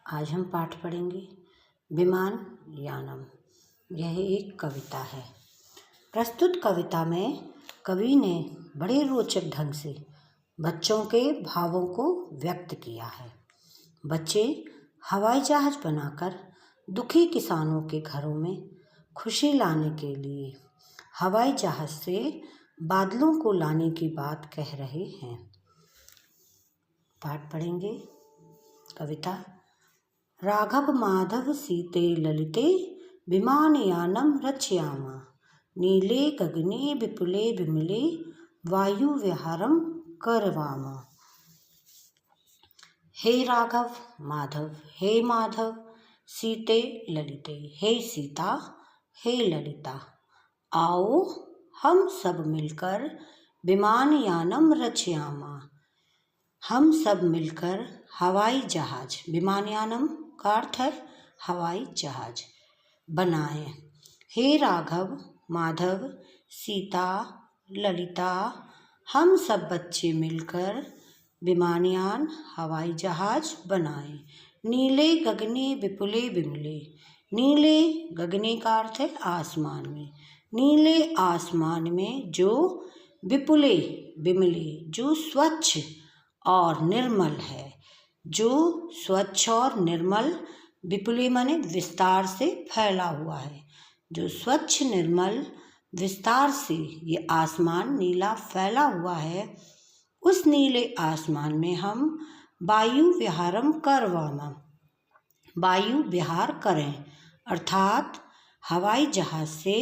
आज हम पाठ पढ़ेंगे विमान यानम। यह एक कविता है। प्रस्तुत कविता में कवि ने बड़े रोचक ढंग से बच्चों के भावों को व्यक्त किया है। बच्चे हवाई जहाज बनाकर दुखी किसानों के घरों में खुशी लाने के लिए हवाई जहाज से बादलों को लाने की बात कह रहे हैं। पाठ पढ़ेंगे। कविता। राघव माधव सीते ललिते विमानयानं रचयाम नीले गगने विपुले विमले वायु विहारं करवाम। हे राघव माधव, हे माधव सीते ललिते, हे सीता, हे ललिता, आओ हम सब मिलकर विमानयानं रचयाम। हम सब मिलकर हवाई जहाज, विमानयानम का अर्थ है हवाई जहाज, बनाएं। हे राघव माधव सीता ललिता, हम सब बच्चे मिलकर विमानयान हवाई जहाज बनाएं। नीले गगने विपुले विमले, नीले गगने का अर्थ है आसमान में, नीले आसमान में जो विपुले विमले जो स्वच्छ और निर्मल है, जो स्वच्छ और निर्मल, विपुले माने विस्तार से फैला हुआ है, जो स्वच्छ निर्मल विस्तार से ये आसमान नीला फैला हुआ है, उस नीले आसमान में हम वायु विहारम करवामा, वायु विहार करें अर्थात हवाई जहाज से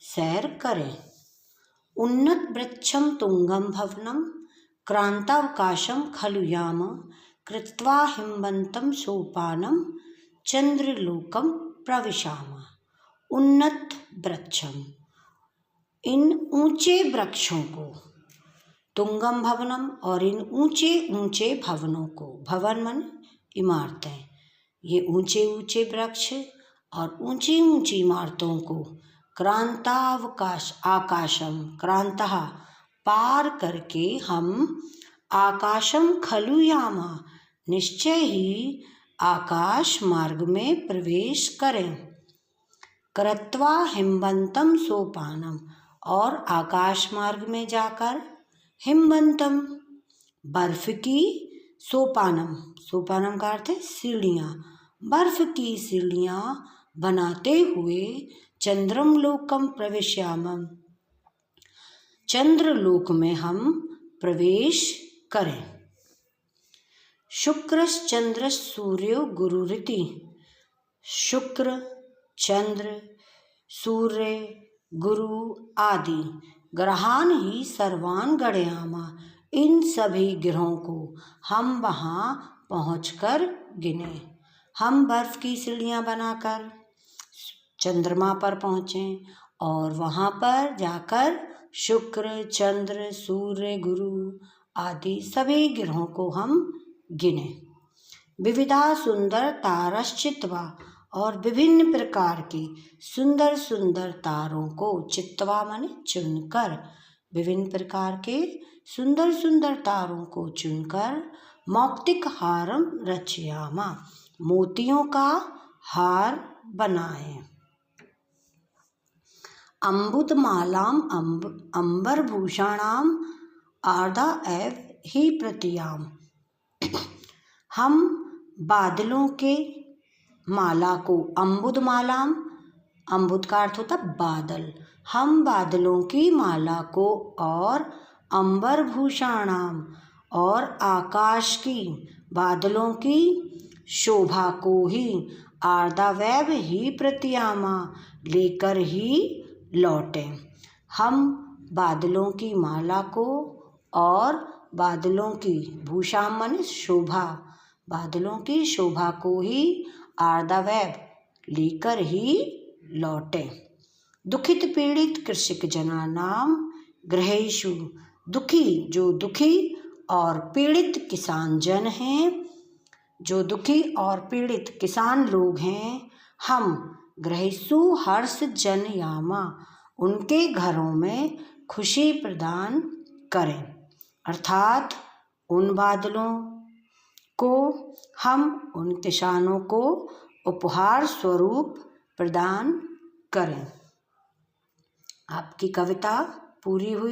सैर करें। उन्नत वृक्षम तुंगम भवनम क्रांतावकाशम खलु याम कृत्वा हिमवंतं सोपानं चंद्रलोकम प्रविशाम। उन्नत वृक्षम, इन ऊंचे वृक्षों को, तुंगम भवनम और इन ऊंचे ऊंचे भवनों को, भवन मन इमारतें, ये ऊंचे ऊंचे वृक्ष और ऊंची ऊंची इमारतों को क्रांतावकाश आकाशम, क्रांतः पार करके हम आकाशम खलु यामा, निश्चय ही आकाश मार्ग में प्रवेश करें। कृत्वा हिमवंतं सोपानम, और आकाश मार्ग में जाकर हिमवंतम बर्फ की, सोपानम, सोपानम का अर्थ है सीढ़ियाँ, बर्फ की सीढ़ियाँ बनाते हुए चंद्रम लोकम प्रविश्यामम, चंद्रलोक में हम प्रवेश करें। शुक्रश्चंद्र सूर्यो गुरुरिति, शुक्र चंद्र सूर्य गुरु आदि ग्रहान ही सर्वान गणयामा, इन सभी ग्रहों को हम वहाँ पहुँचकर गिने। हम बर्फ की सीढ़ियाँ बनाकर चंद्रमा पर पहुँचें और वहाँ पर जाकर शुक्र चंद्र सूर्य गुरु आदि सभी ग्रहों को हम गिने। विविधा सुंदर तारश्चित्वा, और विभिन्न प्रकार के सुंदर सुंदर तारों को, चित्वा माने चुनकर, विभिन्न प्रकार के सुंदर सुंदर तारों को चुनकर मौक्तिक हारम रचयामा, मोतियों का हार बनाएं। अम्बुदमालाम अंबरभूषणाम आर्धा एव ही प्रतियाम, हम बादलों के माला को, अम्बुदमालाम, अम्बुद का अर्थ होता बादल, हम बादलों की माला को और अंबरभूषणाम, और आकाश की बादलों की शोभा को ही, आर्दावैव ही प्रतियामा, लेकर ही लौटें। हम बादलों की माला को और बादलों की भूषा मन शोभा, बादलों की शोभा को ही आर्दावैव लेकर ही लौटें। दुखित पीड़ित कृषक जना नाम गृहेषु, दुखी जो दुखी और पीड़ित किसान जन हैं, जो दुखी और पीड़ित किसान लोग हैं, हम गृहेषु हर्ष जन यामा, उनके घरों में खुशी प्रदान करें अर्थात उन बादलों जिसको हम उन किसानों को उपहार स्वरूप प्रदान करें। आपकी कविता पूरी हुई।